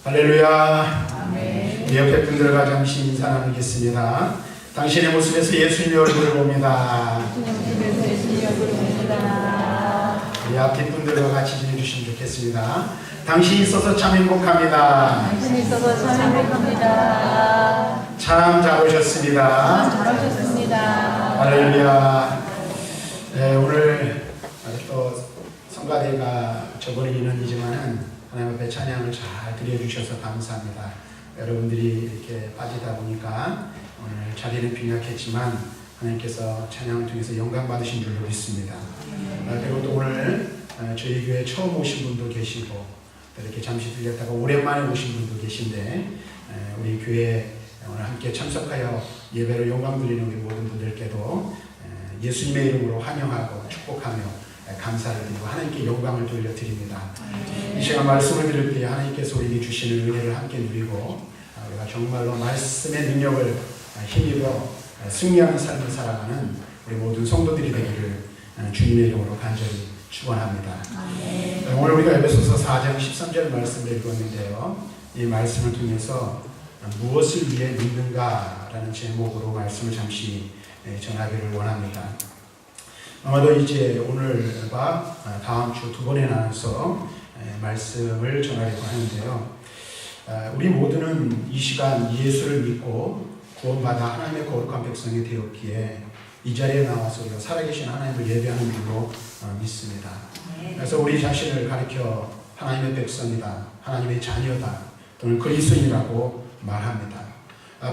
할렐루야. 아멘. 우리 옆에 분들과 잠시 인사 나누겠습니다. 당신의 모습에서 예수님의 얼굴을 봅니다. 주님께서 예수님의 얼굴을 봅니다. 우리 앞에 분들과 같이 지내주시면 좋겠습니다. 당신이 있어서 참 행복합니다. 당신이 있어서 참 행복합니다. 참 잘 오셨습니다. 잘하셨습니다. 할렐루야. 네, 오늘 또 성가대가 저번에 인원이지만은 하나님 앞에 찬양을 잘 드려주셔서 감사합니다. 여러분들이 이렇게 빠지다 보니까 오늘 자리는 빈약했지만 하나님께서 찬양을 통해서 영광 받으신 줄로 믿습니다. 그리고 또 오늘 저희 교회 처음 오신 분도 계시고 이렇게 잠시 들렸다가 오랜만에 오신 분도 계신데 우리 교회 오늘 함께 참석하여 예배로 영광 드리는 우리 모든 분들께도 예수님의 이름으로 환영하고 축복하며 감사를 드리고 하나님께 영광을 돌려드립니다. 이 시간 말씀을 들을 때 하나님께서 우리에게 주시는 은혜를 함께 누리고 우리가 정말로 말씀의 능력을 힘입어 승리하는 삶을 살아가는 우리 모든 성도들이 되기를 주님의 이름으로 간절히 축원합니다. 오늘 우리가 에베소서 4장 13절 말씀을 읽었는데요. 이 말씀을 통해서 무엇을 위해 믿는가라는 제목으로 말씀을 잠시 전하기를 원합니다. 아마도 이제 오늘과 다음 주 두 번에 나눠서 말씀을 전하려고 하는데요. 우리 모두는 이 시간 예수를 믿고 구원받아 하나님의 거룩한 백성이 되었기에 이 자리에 나와서 우리가 살아계신 하나님을 예배하는 줄로 믿습니다. 그래서 우리 자신을 가리켜 하나님의 백성이다, 하나님의 자녀다, 또는 그리스도인이라고 말합니다.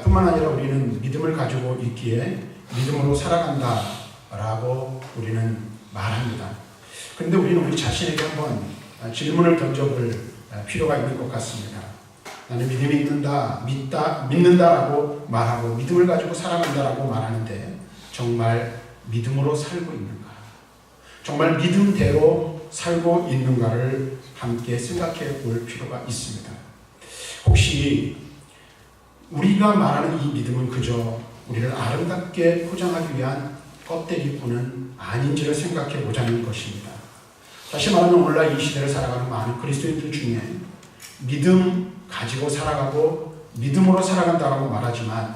뿐만 아니라 우리는 믿음을 가지고 있기에 믿음으로 살아간다 라고 우리는 말합니다. 그런데 우리는 우리 자신에게 한번 질문을 던져볼 필요가 있는 것 같습니다. 나는 믿음이 있는다, 믿는다라고 말하고 믿음을 가지고 살아간다라고 말하는데 정말 믿음으로 살고 있는가? 정말 믿음대로 살고 있는가를 함께 생각해 볼 필요가 있습니다. 혹시 우리가 말하는 이 믿음은 그저 우리를 아름답게 포장하기 위한 껍데기뿐은 아닌지를 생각해 보자는 것입니다. 다시 말하면 오늘날 이 시대를 살아가는 많은 그리스도인들 중에 믿음 가지고 살아가고 믿음으로 살아간다고 말하지만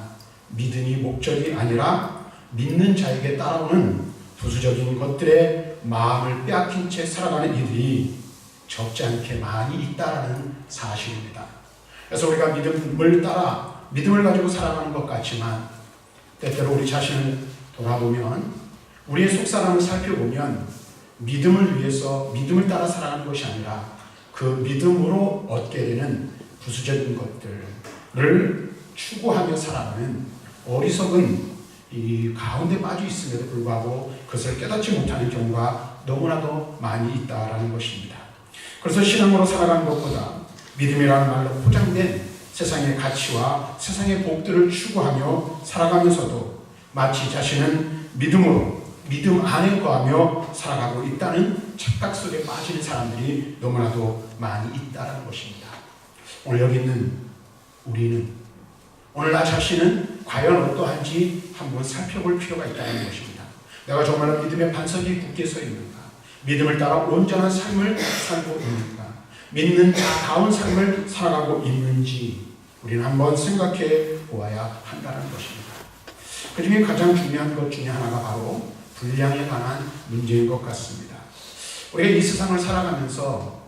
믿음이 목적이 아니라 믿는 자에게 따라오는 부수적인 것들에 마음을 빼앗긴 채 살아가는 이들이 적지 않게 많이 있다는 사실입니다. 그래서 우리가 믿음을 가지고 살아가는 것 같지만 때때로 우리 자신을 돌아보면 우리의 속사람을 살펴보면 믿음을 위해서 믿음을 따라 살아가는 것이 아니라 그 믿음으로 얻게 되는 부수적인 것들을 추구하며 살아가는 어리석은 이 가운데 빠져 있음에도 불구하고 그것을 깨닫지 못하는 경우가 너무나도 많이 있다라는 것입니다. 그래서 신앙으로 살아가는 것보다 믿음이라는 말로 포장된 세상의 가치와 세상의 복들을 추구하며 살아가면서도 마치 자신은 믿음 안에 거하며 살아가고 있다는 착각 속에 빠지는 사람들이 너무나도 많이 있다는 것입니다. 오늘 여기 있는 우리는 오늘 나 자신은 과연 어떠한지 한번 살펴볼 필요가 있다는 것입니다. 내가 정말로 믿음의 반석이 굳게 서 있는가? 믿음을 따라 온전한 삶을 살고 있는가? 믿는 자다운 삶을 살아가고 있는지 우리는 한번 생각해 보아야 한다는 것입니다. 그 중에 가장 중요한 것 중에 하나가 바로 분량에 관한 문제인 것 같습니다. 우리가 이 세상을 살아가면서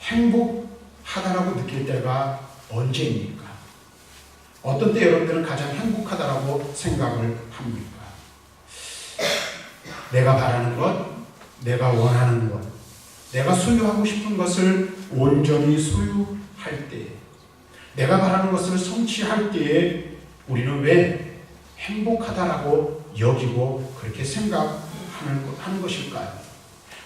행복하다라고 느낄 때가 언제입니까? 어떤 때 여러분들은 가장 행복하다라고 생각을 합니까? 내가 바라는 것, 내가 원하는 것, 내가 소유하고 싶은 것을 온전히 소유할 때, 내가 바라는 것을 성취할 때에 우리는 왜 행복하다라고 여기고 그렇게 생각하는 것일까요?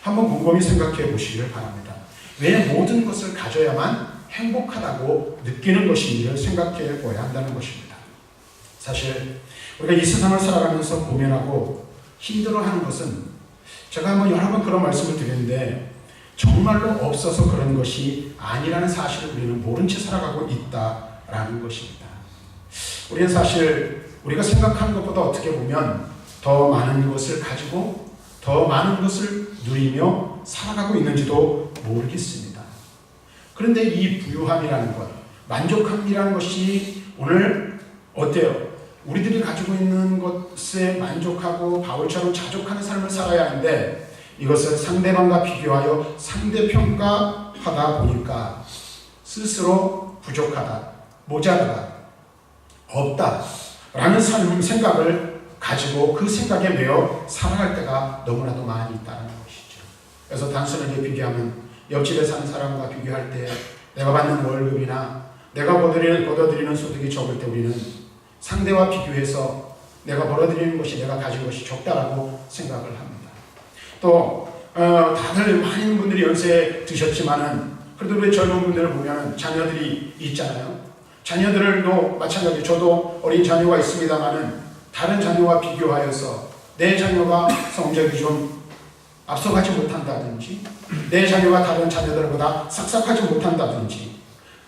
한번 곰곰이 생각해 보시기를 바랍니다. 왜 모든 것을 가져야만 행복하다고 느끼는 것인지를 생각해 보아야 한다는 것입니다. 사실 우리가 이 세상을 살아가면서 고민하고 힘들어하는 것은 제가 한번 여러 번 그런 말씀을 드렸는데 정말로 없어서 그런 것이 아니라는 사실을 우리는 모른 채 살아가고 있다라는 것입니다. 우리는 사실 우리가 생각하는 것보다 어떻게 보면 더 많은 것을 가지고 더 많은 것을 누리며 살아가고 있는지도 모르겠습니다. 그런데 이 부유함이라는 것, 만족함이라는 것이 오늘 어때요? 우리들이 가지고 있는 것에 만족하고 바울처럼 자족하는 삶을 살아야 하는데 이것을 상대방과 비교하여 상대평가하다 보니까 스스로 부족하다, 모자르다, 없다 라는 생각을 가지고 그 생각에 매여 살아갈 때가 너무나도 많이 있다는 것이죠. 그래서 단순하게 비교하면 옆집에 사는 사람과 비교할 때 내가 받는 월급이나 내가 벌어들이는 소득이 적을 때 우리는 상대와 비교해서 내가 벌어들이는 것이 내가 가진 것이 적다라고 생각을 합니다. 또 다들 많은 분들이 연세 드셨지만은 그래도 우리 젊은 분들을 보면 자녀들이 있잖아요. 자녀들도 마찬가지. 저도 어린 자녀가 있습니다만은 다른 자녀와 비교하여서 내 자녀가 성적이 좀 앞서가지 못한다든지 내 자녀가 다른 자녀들보다 싹싹하지 못한다든지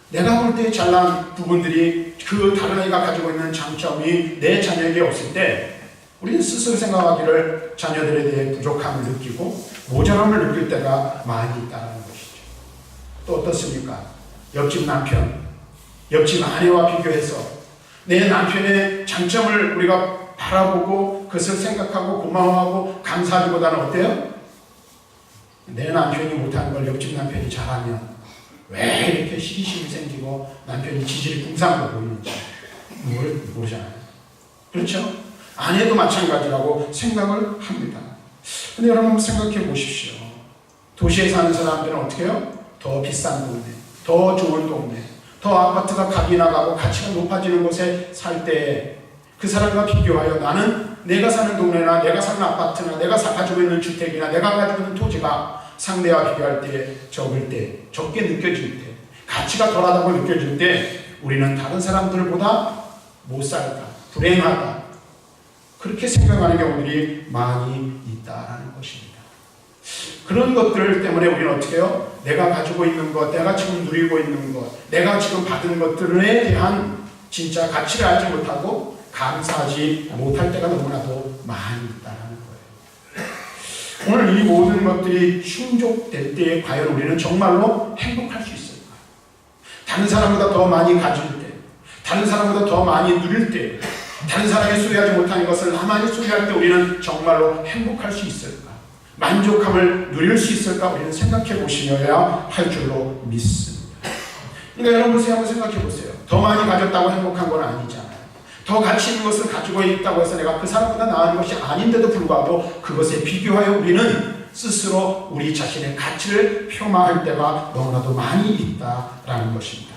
내가 볼 때 잘난 부분들이 그 다른 아이가 가지고 있는 장점이 내 자녀에게 없을 때 우리는 스스로 생각하기를 자녀들에 대해 부족함을 느끼고 모자람을 느낄 때가 많이 있다는 것이죠. 또 어떻습니까? 옆집 남편, 옆집 아내와 비교해서 내 남편의 장점을 우리가 바라보고 그것을 생각하고 고마워하고 감사하기보다는 어때요? 내 남편이 못하는 걸 옆집 남편이 잘하면 왜 이렇게 시기심이 생기고 남편이 지질이 궁상으로 보이는지 모르잖아요. 그렇죠? 아내도 마찬가지라고 생각을 합니다. 근데 여러분 생각해 보십시오. 도시에 사는 사람들은 어떻게 해요? 더 비싼 동네, 더 좋은 동네, 더 아파트가 값이 나가고 가치가 높아지는 곳에 살 때 그 사람과 비교하여 나는 내가 사는 동네나 내가 사는 아파트나 내가 가지고 있는 주택이나 내가 가지고 있는 토지가 상대와 비교할 때 적을 때, 적게 느껴질 때, 가치가 덜하다고 느껴질 때 우리는 다른 사람들보다 못 살다, 불행하다 그렇게 생각하는 경우들이 많이 있다는 것입니다. 그런 것들 때문에 우리는 어떻게 해요? 내가 가지고 있는 것, 내가 지금 누리고 있는 것, 내가 지금 받은 것들에 대한 진짜 가치를 알지 못하고 감사하지 못할 때가 너무나도 많이 있다는 거예요. 오늘 이 모든 것들이 충족될 때에 과연 우리는 정말로 행복할 수 있을까? 다른 사람보다 더 많이 가질 때, 다른 사람보다 더 많이 누릴 때, 다른 사람이 소유하지 못하는 것을 나만이 소유할 때 우리는 정말로 행복할 수 있을까? 만족함을 누릴 수 있을까? 우리는 생각해 보시려야 할 줄로 믿습니다. 그러니까 여러분 한번 생각해 보세요. 더 많이 가졌다고 행복한 건 아니잖아요. 더 가치 있는 것을 가지고 있다고 해서 내가 그 사람보다 나은 것이 아닌데도 불구하고 그것에 비교하여 우리는 스스로 우리 자신의 가치를 폄하할 때가 너무나도 많이 있다라는 것입니다.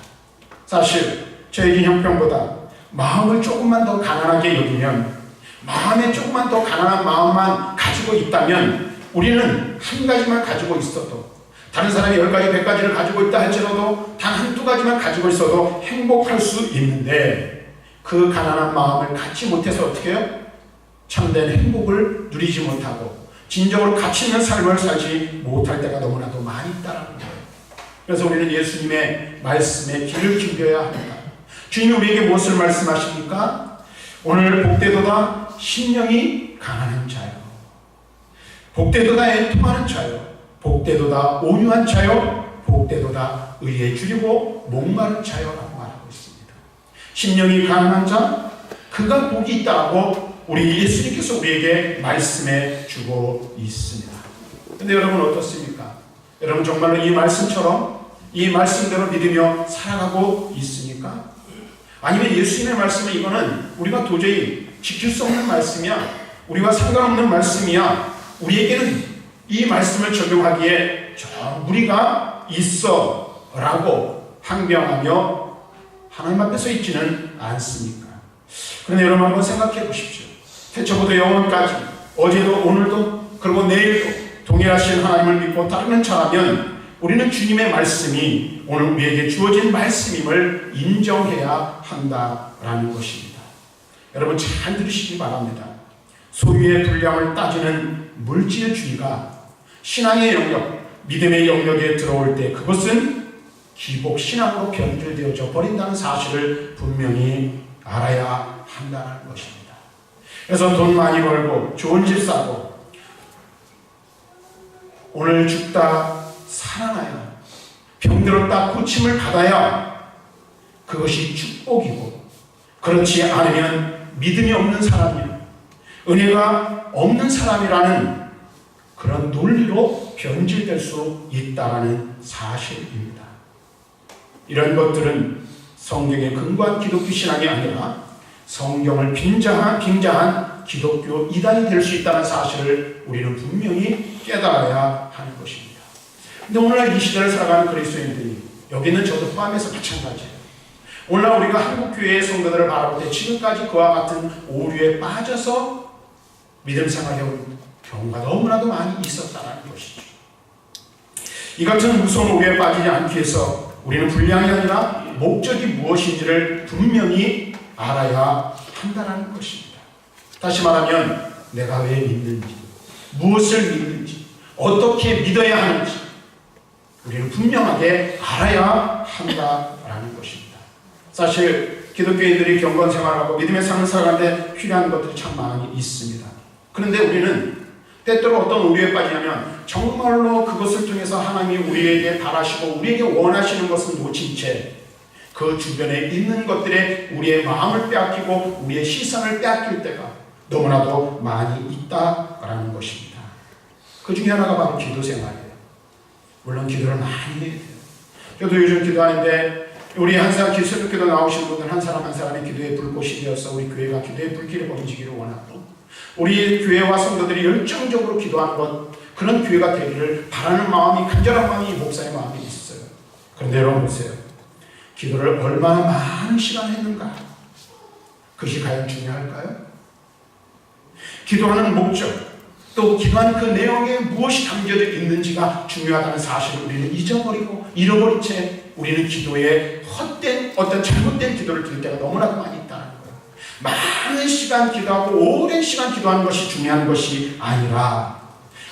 사실 저에게 형편보다 마음을 조금만 더 가난하게 여기면, 마음에 조금만 더 가난한 마음만 가지고 있다면 우리는 한 가지만 가지고 있어도, 다른 사람이 10가지, 100가지를 가지고 있다 할지라도 단 한두 가지만 가지고 있어도 행복할 수 있는데 그 가난한 마음을 갖지 못해서 어떻게 해요? 참된 행복을 누리지 못하고 진정으로 가치 있는 삶을 살지 못할 때가 너무나도 많이 있다는 거예요. 그래서 우리는 예수님의 말씀에 귀를 기울여야 합니다. 주님이 우리에게 무엇을 말씀하십니까? 오늘 복되도다 심령이 가난한 자요, 복되도다 애통하는 자요, 복되도다 온유한 자요, 복되도다 의에 줄이고 목마른 자요라고 말하고 있습니다. 심령이 가난한 자, 그가 복이 있다고 우리 예수님께서 우리에게 말씀해 주고 있습니다. 근데 여러분 어떻습니까? 여러분 정말로 이 말씀처럼 이 말씀대로 믿으며 살아가고 있습니까? 아니면 예수님의 말씀은 이거는 우리가 도저히 지킬 수 없는 말씀이야, 우리와 상관없는 말씀이야, 우리에게는 이 말씀을 적용하기에 저 무리가 있어 라고 항변하며 하나님 앞에 서 있지는 않습니까? 그런데 여러분 한번 생각해 보십시오. 태초부터 영원까지, 어제도 오늘도 그리고 내일도 동일하신 하나님을 믿고 따르는 자라면 우리는 주님의 말씀이 오늘 우리에게 주어진 말씀임을 인정해야 한다라는 것입니다. 여러분 잘 들으시기 바랍니다. 소유의 분량을 따지는 물질주의가 신앙의 영역, 믿음의 영역에 들어올 때 그것은 기복신앙으로 변질되어져 버린다는 사실을 분명히 알아야 한다는 것입니다. 그래서 돈 많이 벌고 좋은 집 사고 오늘 죽다 살아나야, 병들었다 고침을 받아야 그것이 축복이고, 그렇지 않으면 믿음이 없는 사람이요, 은혜가 없는 사람이라는 그런 논리로 변질될 수 있다는 사실입니다. 이런 것들은 성경의 근거한 기독교 신앙이 아니라 성경을 빙자한 기독교 이단이 될 수 있다는 사실을 우리는 분명히 깨달아야 하는 것입니다. 근데 오늘날 이 시대를 살아가는 그리스도인들이, 여기는 저도 포함해서 마찬가지예요. 오늘날 우리가 한국교회의 성도들을 바라볼 때 지금까지 그와 같은 오류에 빠져서 믿음 생활해온 경우가 너무나도 많이 있었다는 것이죠. 이 같은 무서운 오류에 빠지지 않기 위해서 우리는 분량이 아니라 목적이 무엇인지를 분명히 알아야 한다는 것입니다. 다시 말하면 내가 왜 믿는지, 무엇을 믿는지, 어떻게 믿어야 하는지 우리는 분명하게 알아야 한다는 것입니다. 사실 기독교인들이 경건 생활하고 믿음의 삶을 살아가는데 필요한 것들이 참 많이 있습니다. 그런데 우리는 때때로 어떤 오류에 빠지냐면 정말로 그것을 통해서 하나님이 우리에게 바라시고 우리에게 원하시는 것을 놓친 채 그 주변에 있는 것들에 우리의 마음을 빼앗기고 우리의 시선을 빼앗길 때가 너무나도 많이 있다라는 것입니다. 그 중에 하나가 바로 기도 생활이에요. 물론 기도를 많이 해야 돼요. 저도 요즘 기도하는데 우리 한 사람 새벽기도 나오시는 분들 한 사람 한 사람이 기도의 불꽃이 되어서 우리 교회가 기도의 불길을 번지기를 원하고, 우리 교회와 성도들이 열정적으로 기도하는 것, 그런 교회가 되기를 바라는 마음이, 간절한 마음이 목사의 마음이 있어요. 그런데 여러분 보세요. 기도를 얼마나 많은 시간 했는가? 그것이 과연 중요할까요? 기도하는 목적, 또 기도하는 그 내용에 무엇이 담겨져 있는지가 중요하다는 사실을 우리는 잊어버리고 잃어버린 채 우리는 기도에 헛된 어떤 잘못된 기도를 드릴 때가 너무나도 많이 있다는 거예요. 많은 시간 기도하고 오랜 시간 기도하는 것이 중요한 것이 아니라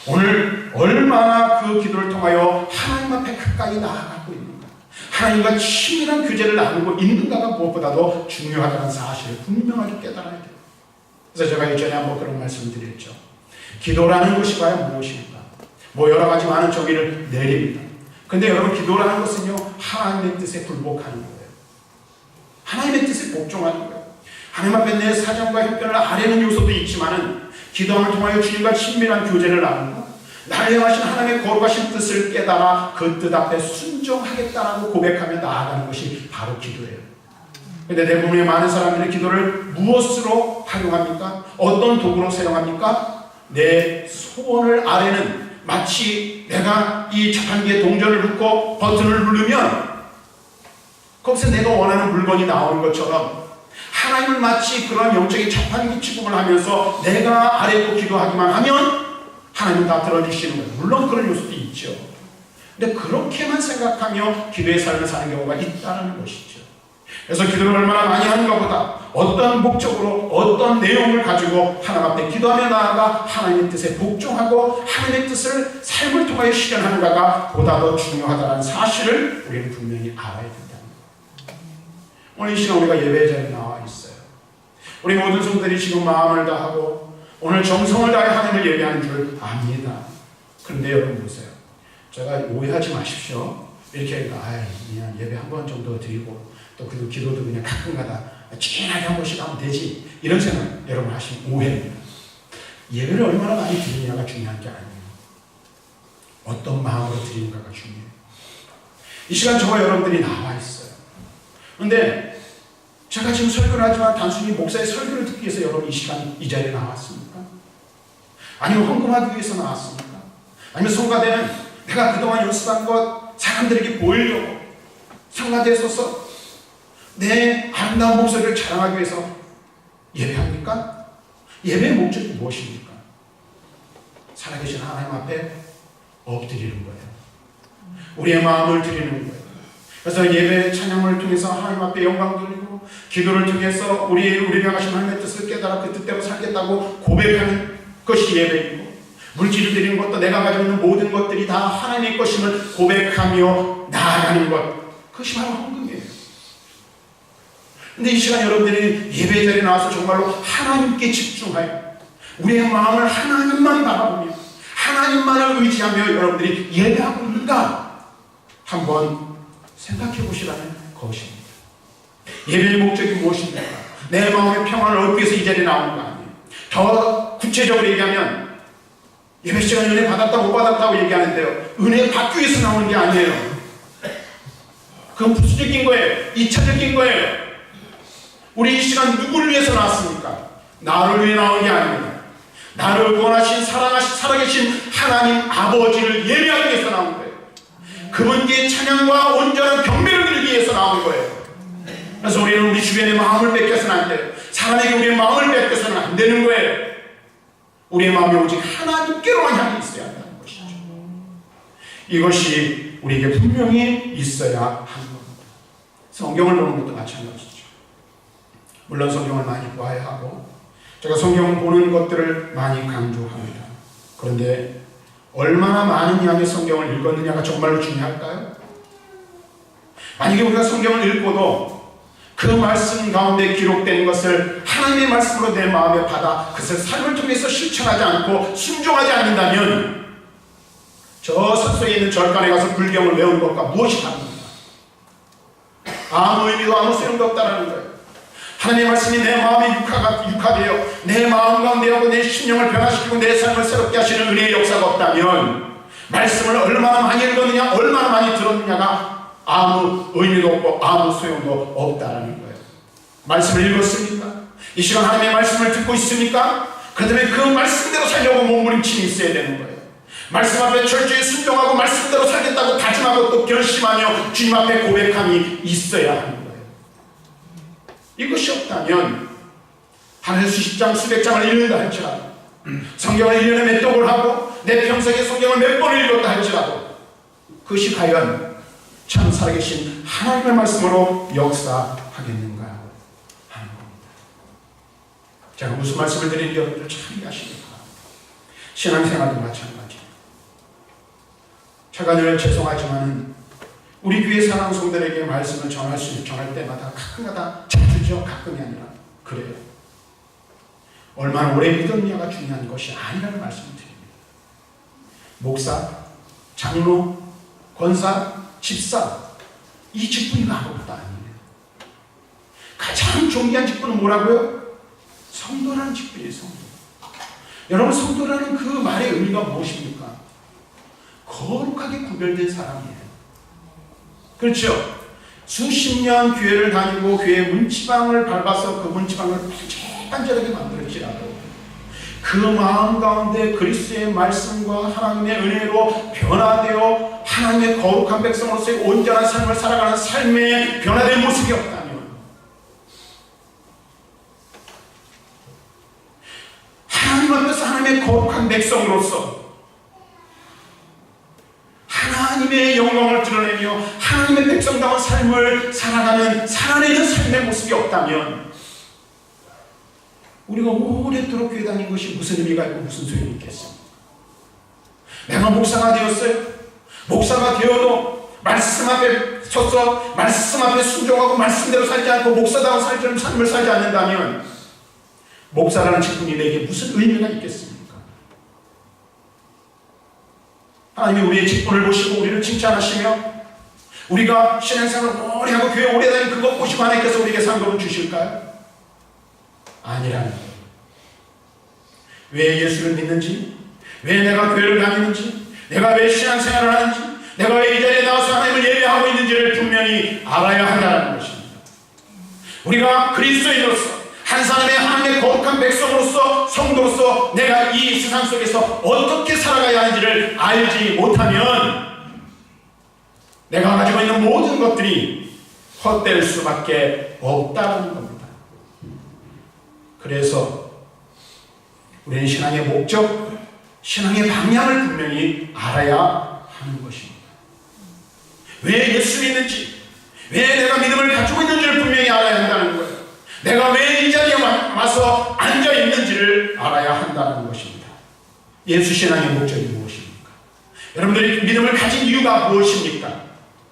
오늘 얼마나 그 기도를 통하여 하나님 앞에 가까이 나아가고 있는가, 하나님과 친밀한 교제를 나누고 있는가가 무엇보다도 중요하다는 사실을 분명하게 깨달아야 돼요. 그래서 제가 예전에 한번 그런 말씀을 드렸죠. 기도라는 것이 과연 무엇인가? 여러 가지 많은 정의를 내립니다. 근데 여러분, 기도라는 것은요, 하나님의 뜻에 굴복하는 거예요. 하나님의 뜻에 복종하는 거예요. 하나님 앞에 내 사정과 형편을 아뢰는 요소도 있지만은 기도함을 통하여 주님과 친밀한 교제를 나누고 나를 향하신 하나님의 거룩하신 뜻을 깨달아 그 뜻 앞에 순종하겠다라고 고백하며 나아가는 것이 바로 기도예요. 근데 대부분의 많은 사람들이 기도를 무엇으로 활용합니까? 어떤 도구로 사용합니까? 내 소원을 아뢰는, 마치 내가 이 자판기에 동전을 넣고 버튼을 누르면 거기서 내가 원하는 물건이 나오는 것처럼 하나님을 마치 그런 영적인 자판기 취급을 하면서 내가 아뢰고 기도하기만 하면 하나님은 다 들어주시는 거예요. 물론 그런 요소도 있죠. 근데 그렇게만 생각하며 기도의 삶을 사는 경우가 있다는 것이죠. 그래서 기도를 얼마나 많이 하는가 보다 어떤 목적으로 어떤 내용을 가지고 하나님 앞에 기도하며 나아가 하나님의 뜻에 복종하고 하나님의 뜻을 삶을 통하여 실현하는가가 보다 더 중요하다는 사실을 우리는 분명히 알아야 된다는 거예요. 오늘 이 시간 우리가 예배 자리에 나와 있어요. 우리 모든 성도들이 지금 마음을 다하고 오늘 정성을 다해 하나님을 예배하는 줄 압니다. 그런데 여러분 보세요. 제가 오해하지 마십시오. 이렇게 그냥 예배 한 번 정도 드리고 또 그리고 기도도 그냥 가끔가다 진하게 한 번씩 하면 되지, 이런 생각 여러분 하시면 오해입니다. 예배를 얼마나 많이 드리느냐가 중요한 게 아니에요. 어떤 마음으로 드리는가가 중요해요. 이 시간 저와 여러분들이 나와 있어요. 그런데 제가 지금 설교를 하지만 단순히 목사의 설교를 듣기 위해서 여러분 이 시간 이 자리에 나왔습니까? 아니면 헌금하기 위해서 나왔습니까? 아니면 성가대는 내가 그동안 연습한 것 사람들에게 보이려고 성가대에 서서 내 아름다운 목소리를 자랑하기 위해서 예배합니까? 예배의 목적이 무엇입니까? 살아계신 하나님 앞에 엎드리는 거예요. 우리의 마음을 드리는 거예요. 그래서 예배 찬양을 통해서 하나님 앞에 영광 돌리고 기도를 통해서 우리를 향하신 하나님의 뜻을 깨달아 그 뜻대로 살겠다고 고백하는 것이 예배이고, 물질을 드리는 것도 내가 가지고 있는 모든 것들이 다 하나님의 것임을 고백하며 나아가는 것, 그것이 바로 헌금이에요. 근데 이 시간 여러분들이 예배 자리에 나와서 정말로 하나님께 집중하여 우리의 마음을 하나님만 바라보며 하나님만을 의지하며 여러분들이 예배하고 있는가 한번 생각해 보시라는 것입니다. 예배의 목적이 무엇입니까? 내 마음의 평안을 얻기 위해서 이 자리에 나오는 거 아니에요. 더 구체적으로 얘기하면 예배 시간 은혜 받았다 못 받았다고 얘기하는데요, 은혜 받기 위해서 나오는 게 아니에요. 그건 부수적인 거예요. 2차적인 거예요. 우리 이 시간 누구를 위해서 나왔습니까? 나를 위해 나온 게 아닙니다. 나를 원하신 사랑하신 살아계신 하나님 아버지를 예배하기 위해서 나온 거예요. 그분께 찬양과 온전한 경배를 드리기 위해서 나온 거예요. 그래서 우리는 우리 주변의 마음을 뺏겨서는 안 돼요. 사람에게 우리의 마음을 뺏겨서는 안 되는 거예요. 우리의 마음이 오직 하나님께로만 향해 있어야 한다는 것이죠. 이것이 우리에게 분명히 있어야 하는 겁니다. 성경을 보는 것도 마찬가지죠. 물론 성경을 많이 보아야 하고 제가 성경을 보는 것들을 많이 강조합니다. 그런데 얼마나 많은 양의 성경을 읽었느냐가 정말로 중요할까요? 만약에 우리가 성경을 읽고도 그 말씀 가운데 기록된 것을 하나님의 말씀으로 내 마음에 받아 그것을 삶을 통해서 실천하지 않고 순종하지 않는다면 저 산속에 있는 절간에 가서 불경을 외우는 것과 무엇이 다릅니까? 아무 의미도 아무 소용도 없다는 거예요. 하나님의 말씀이 내 마음에 육화되어 내 마음 가운데 하고 내 심령을 변화시키고 내 삶을 새롭게 하시는 은혜의 역사가 없다면 말씀을 얼마나 많이 읽었느냐 얼마나 많이 들었느냐가 아무 의미도 없고 아무 소용도 없다는 거예요. 말씀을 읽었습니까? 이 시간 하나님의 말씀을 듣고 있습니까? 그 다음에 그 말씀대로 살려고 몸부림침이 있어야 되는 거예요. 말씀 앞에 철저히 순종하고 말씀대로 살겠다고 다짐하고 또 결심하며 주님 앞에 고백함이 있어야 하는 거예요. 이것이 없다면 하루에 수십 장 수백 장을 읽는다 할지라도 성경을 1년에 몇 독을 하고 내 평생에 성경을 몇 번을 읽었다 할지라도 그것이 과연 참 살아계신 하나님의 말씀으로 역사하겠는가 하는 겁니다. 제가 무슨 말씀을 드리는지 여러분들 참 이해하십니까? 신앙생활도 마찬가지예요. 제가 늘 죄송하지만 우리 교회 사랑 성도들에게 말씀을 전할 때마다 가끔가다 자주죠. 가끔이 아니라 그래요. 얼마나 오래 믿었느냐가 중요한 것이 아니라는 말씀을 드립니다. 목사, 장로, 권사, 집사, 이 직분이 아무것도 아니에요. 가장 존귀한 직분은 뭐라고요? 성도라는 직분이에요. 성도. 여러분, 성도라는 그 말의 의미가 무엇입니까? 거룩하게 구별된 사람이에요. 그렇죠? 수십 년 교회를 다니고 교회 문지방을 밟아서 그 문지방을 반짝반짝하게 만들었지라도 그 마음 가운데 그리스도의 말씀과 하나님의 은혜로 변화되어 하나님의 거룩한 백성으로서의 온전한 삶을 살아가는 삶의 변화된 모습이 없다면 하나님 앞에서 하나님의 거룩한 백성으로서 하나님의 영광을 드러내며 하나님의 백성다운 삶을 살아내는 삶의 모습이 없다면 우리가 오랫도록 교회 다닌 것이 무슨 의미가 있고 무슨 소용이 있겠습니까? 내가 목사가 되었어요. 목사가 되어도 말씀 앞에 서서 말씀 앞에 순종하고 말씀대로 살지 않고 목사다운 삶을 살지 않는다면 목사라는 직분이 내게 무슨 의미가 있겠습니까? 하나님이 우리의 직분을 보시고 우리를 칭찬하시며 우리가 신앙생활을 오래 하고 교회 오래 다니는 그것 보시고 하나님께서 우리에게 상급을 주실까요? 아니라는 거예요. 왜 예수를 믿는지, 왜 내가 교회를 다니는지, 내가 왜 신앙생활을 하는지, 내가 왜 이 자리에 나와서 하나님을 예배하고 있는지를 분명히 알아야 한다는 것입니다. 우리가 그리스도인으로서 한 사람의 하나님의 거룩한 백성으로서 성도로서 내가 이 세상 속에서 어떻게 살아가야 하는지를 알지 못하면 내가 가지고 있는 모든 것들이 헛될 수밖에 없다는 겁니다. 그래서 우리는 신앙의 목적, 신앙의 방향을 분명히 알아야 하는 것입니다. 왜 예수 믿는지, 왜 내가 믿음을 가지고 있는지를 분명히 알아야 한다는 거예요. 내가 왜 이 자리에 와서 앉아있는지를 알아야 한다는 것입니다. 예수 신앙의 목적이 무엇입니까? 여러분들이 믿음을 가진 이유가 무엇입니까?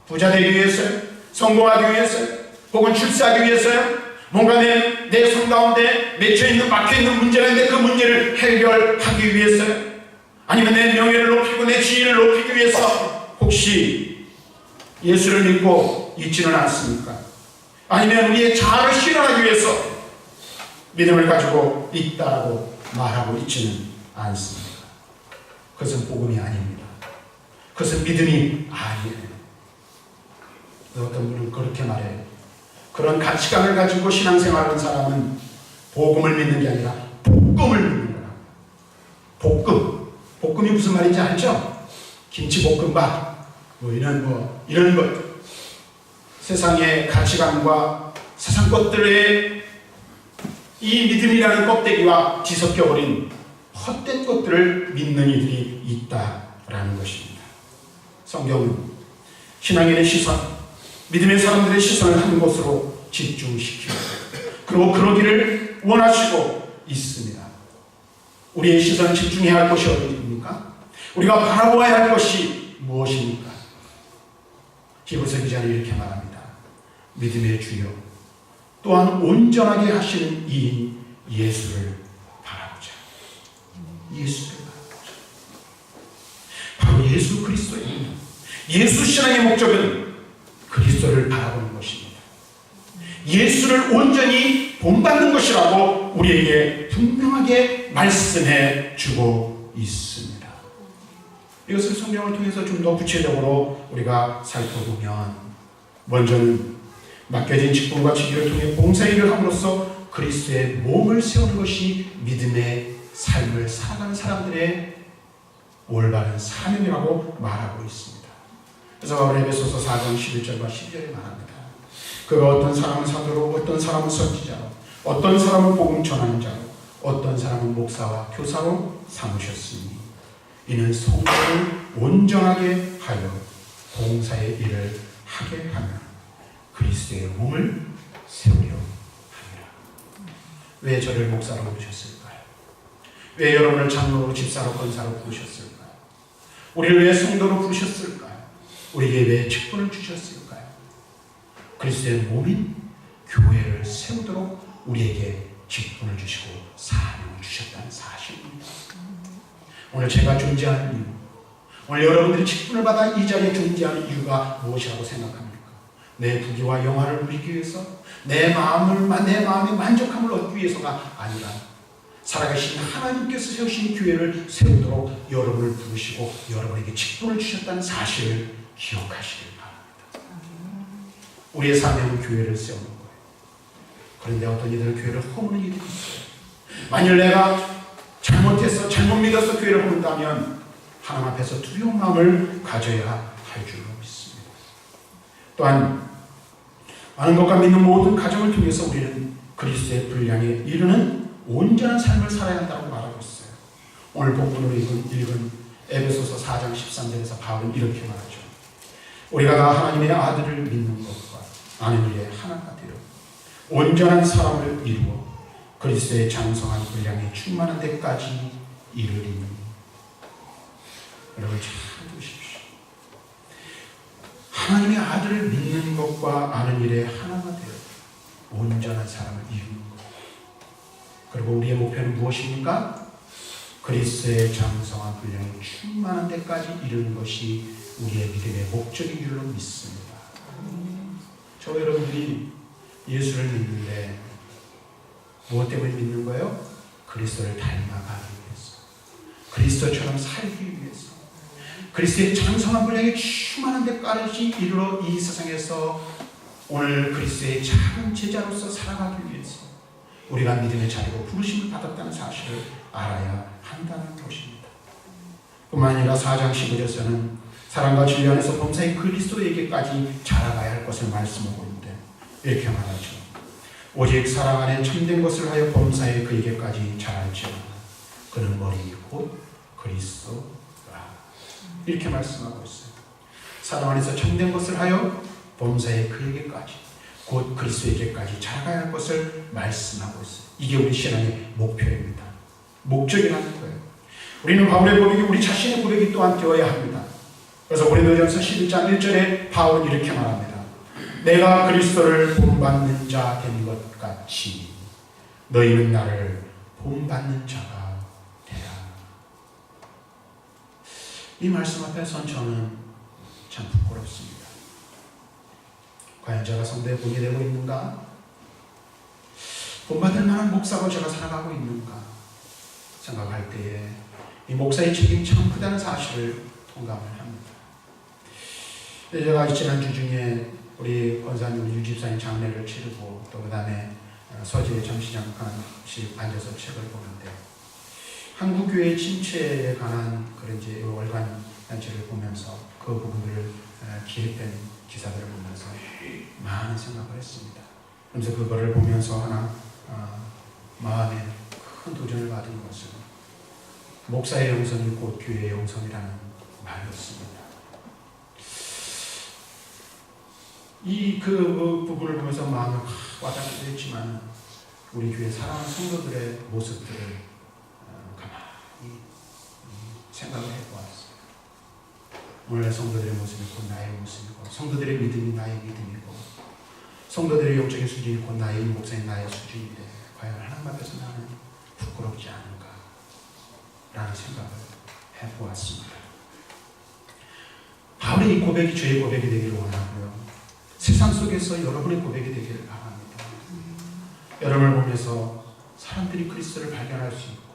부자 되기 위해서요? 성공하기 위해서요? 혹은 출세하기 위해서요? 뭔가 내 손 가운데 맺혀있는 막혀있는 문제가 있는데 그 문제를 해결하기 위해서요? 아니면 내 명예를 높이고 내 지위를 높이기 위해서 혹시 예수를 믿고 있지는 않습니까? 아니면 우리의 자아를 실현하기 위해서 믿음을 가지고 있다라고 말하고 있지는 않습니다. 그것은 복음이 아닙니다. 그것은 믿음이 아니에요. 어떤 분은 그렇게 말해요. 그런 가치관을 가지고 신앙생활하는 사람은 복음을 믿는 게 아니라 복음을 믿는 거라. 볶음이 무슨 말인지 알죠? 김치볶음밥 이런 것 세상의 가치관과 세상 것들의 이 믿음이라는 껍데기와 뒤섞여버린 헛된 것들을 믿는 이들이 있다라는 것입니다. 성경은 신앙인의 시선, 믿음의 사람들의 시선을 한 곳으로 집중시키고 그리고 그러기를 원하시고 있습니다. 우리의 시선을 집중해야 할 것이 어디입니까? 우리가 바라보아야 할 것이 무엇입니까? 히브리서 기자는 이렇게 말합니다. 믿음의 주요 또한 온전하게 하시는 이인 예수를 바라보자. 예수를 바라보자. 바로 예수 그리스도입니다. 예수 신앙의 목적은 그리스도를 바라보는 것입니다. 예수를 온전히 본받는 것이라고 우리에게 분명하게 말씀해 주고 있습니다. 이것을 성경을 통해서 좀 더 구체적으로 우리가 살펴보면 먼저는 맡겨진 직분과 직위를 통해 봉사일을 함으로써 그리스도의 몸을 세우는 것이 믿음의 삶을 살아가는 사람들의 올바른 사명이라고 말하고 있습니다. 그래서 바울 에베소서 4장 11절과 12절에 말합니다. 그가 어떤 사람은 사도로, 어떤 사람은 선지자로, 어떤 사람은 복음 전하는 자로, 어떤 사람은 목사와 교사로 삼으셨으니 이는 성도를 온전하게 하여 봉사의 일을 하게 하며 그리스도의 몸을 세우려 합니다. 왜 저를 목사로 부르셨을까요? 왜 여러분을 장로로, 집사로, 권사로 부르셨을까요? 우리를 왜 성도로 부르셨을까요? 우리에게 왜 직분을 주셨을까요? 그리스도의 몸인 교회를 세우도록 우리에게 직분을 주시고 사명을 주셨다는 사실입니다. 오늘 제가 존재하는 이유, 오늘 여러분들이 직분을 받아 이 자리에 존재하는 이유가 무엇이라고 생각합니까? 내 부귀와 영화를 누리기 위해서, 내 마음의 만족함을 얻기 위해서가 아니라 살아계신 하나님께서 세우신 교회를 세우도록 여러분을 부르시고 여러분에게 직분을 주셨다는 사실을 기억하시길 바랍니다. 우리의 사명은 교회를 세우는 거예요. 그런데 어떤 이들은 교회를 허무는 이들이 있어요. 만일 내가 잘못해서 잘못 믿어서 교회를 허문다면 하나님 앞에서 두려운 마음을 가져야 할 줄로 믿습니다. 또한 아는 것과 믿는 모든 가정을 통해서 우리는 그리스도의 분량에 이르는 온전한 삶을 살아야 한다고 말하고 있어요. 오늘 본문으로 읽은 에베소서 4장 13절에서 바울은 이렇게 말하죠. 우리가 다 하나님의 아들을 믿는 것과 아는 일에 하나가 되어 온전한 사람을 이루어 그리스도의 장성한 분량에 충만한 데까지 이르리니. 여러분 잘 보십시오. 하나님의 아들을 믿는 것과 아는 일에 하나가 되어 온전한 사람을 이루는 것. 그리고 우리의 목표는 무엇입니까? 그리스도의 장성한 분량에 충만한 데까지 이르는 것이 우리의 믿음의 목적인 줄로 믿습니다. 저 여러분들이 예수를 믿는데 무엇 때문에 믿는 거예요? 그리스도를 닮아가기 위해서, 그리스도처럼 살기 위해서, 그리스도의 장성한 분량에 충만한 데까지 이르러 이 세상에서 오늘 그리스도의 작은 제자로서 살아가기 위해서 우리가 믿음의 자리로 부르심을 받았다는 사실을 알아야 한다는 것입니다. 뿐만 아니라 4장 15절에서는 사랑과 진리 안에서 범사의 그리스도에게까지 자라가야 할 것을 말씀하고 있는데 이렇게 말하죠. 오직 사랑 안에 참된 것을 하여 범사의 그에게까지 자랄지어다. 그는 머리 곧 그리스도라. 이렇게 말씀하고 있어요. 사랑 안에서 참된 것을 하여 범사의 그에게까지 곧 그리스도에게까지 자라가야 할 것을 말씀하고 있어요. 이게 우리 신앙의 목표입니다. 목적이라는 거예요. 우리는 바울의 고백이 우리 자신의 고백이 또한 되어야 합니다. 그래서 고린도전서 11장 1절에 바울은 이렇게 말합니다. 내가 그리스도를 본받는 자 된 것 같이 너희는 나를 본받는 자가 되라. 이 말씀 앞에선 저는 참 부끄럽습니다. 과연 제가 성도의 본이 되고 있는가? 본받을 만한 목사로 제가 살아가고 있는가 생각할 때에 이 목사의 책임이 참 크다는 사실을 통감을 합니다. 제가 지난주 중에 우리 권사님, 우리 유집사님 장례를 치르고 또 그 다음에 서지에 잠시 잠깐씩 앉아서 책을 보는데 한국교회 침체에 관한 그런 이제 월간 단체를 보면서 그 부분들을 기획된 기사들을 보면서 많은 생각을 했습니다. 그래서 그거를 보면서 하나 마음에 큰 도전을 받은 것은 목사의 영성이 곧 교회의 영성이라는 말이었습니다. 그 부분을 보면서 마음을 와닿기도 했지만 우리 교회 사랑하는 성도들의 모습들을 가만히 생각을 해보았어요. 오늘의 성도들의 모습이 곧 나의 모습이고 성도들의 믿음이 나의 믿음이고 성도들의 영적인 수준이 곧 나의 목사인 나의 수준인데 과연 하나님 앞에서 나는 부끄럽지 않은가 라는 생각을 해보았습니다. 바울의 이 고백이 저의 고백이 되기를 원하고요. 세상 속에서 여러분의 고백이 되기를 바랍니다. 여러분을 보면서 사람들이 그리스도를 발견할 수 있고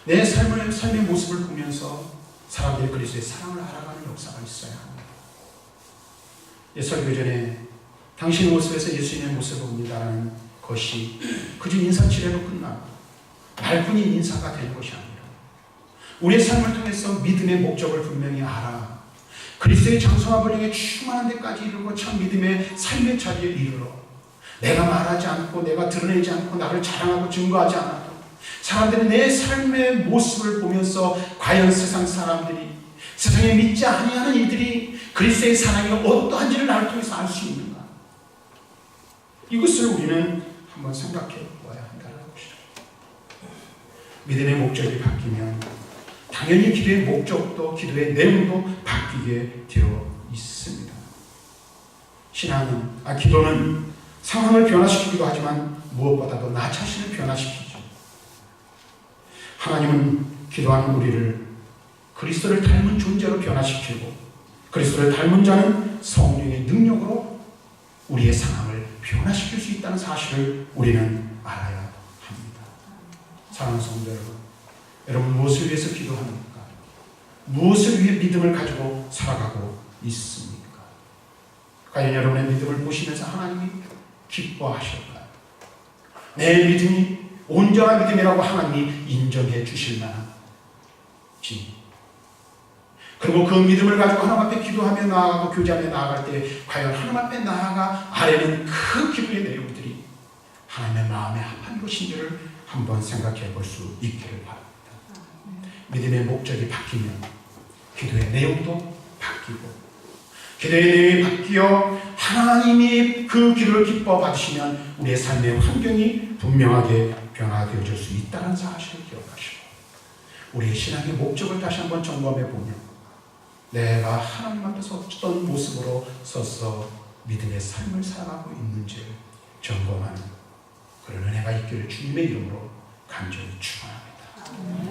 내 삶의 모습을 보면서 사람들이 그리스도의 사랑을 알아가는 역사가 있어야 합니다. 설교 전에 당신 모습에서 예수님의 모습을 봅니다라는 것이 그저 인사치레로 끝나고 말뿐인 인사가 되는 것이 아니라 우리의 삶을 통해서 믿음의 목적을 분명히 알아 그리스도의 장성한 번영에 충만한 데까지 이르고 참 믿음의 삶의 자리에 이르러 내가 말하지 않고 내가 드러내지 않고 나를 자랑하고 증거하지 않아도 사람들이 내 삶의 모습을 보면서 과연 세상 사람들이 세상에 믿지 아니하는 이들이 그리스도의 사랑이 어떠한지를 나를 통해서 알 수 있는가? 이것을 우리는 한번 생각해 보아야 한다는 것이죠. 믿음의 목적이 바뀌면 당연히 기도의 목적도 기도의 내용도 바뀌게 되어 있습니다. 기도는 상황을 변화시키기도 하지만 무엇보다도 나 자신을 변화시키죠. 하나님은 기도하는 우리를 그리스도를 닮은 존재로 변화시키고 그리스도를 닮은 자는 성령의 능력으로 우리의 상황을 변화시킬 수 있다는 사실을 우리는 알아야 합니다. 사랑하는 성도 여러분 무엇을 위해서 기도합니까? 무엇을 위해 믿음을 가지고 살아가고 있습니까? 과연 여러분의 믿음을 보시면서 하나님이 기뻐하실까요? 내 믿음이 온전한 믿음이라고 하나님이 인정해 주실 만한지 그리고 그 믿음을 가지고 하나님 앞에 기도하며 나아가고 교제하며 나아갈 때 과연 하나님 앞에 나아가 아래는 그 기도의 내용들이 하나님의 마음에 합한 것인지를 한번 생각해 볼 수 있기를 바랍니다. 믿음의 목적이 바뀌면 기도의 내용도 바뀌고 기도의 내용이 바뀌어 하나님이 그 기도를 기뻐 받으시면 우리의 삶의 환경이 분명하게 변화되어질 수 있다는 사실을 기억하시고 우리의 신앙의 목적을 다시 한번 점검해 보면 내가 하나님 앞에서 어떤 모습으로 서서 믿음의 삶을 살아가고 있는지를 점검하는 그런 은혜가 있기를 주님의 이름으로 간절히 축원합니다.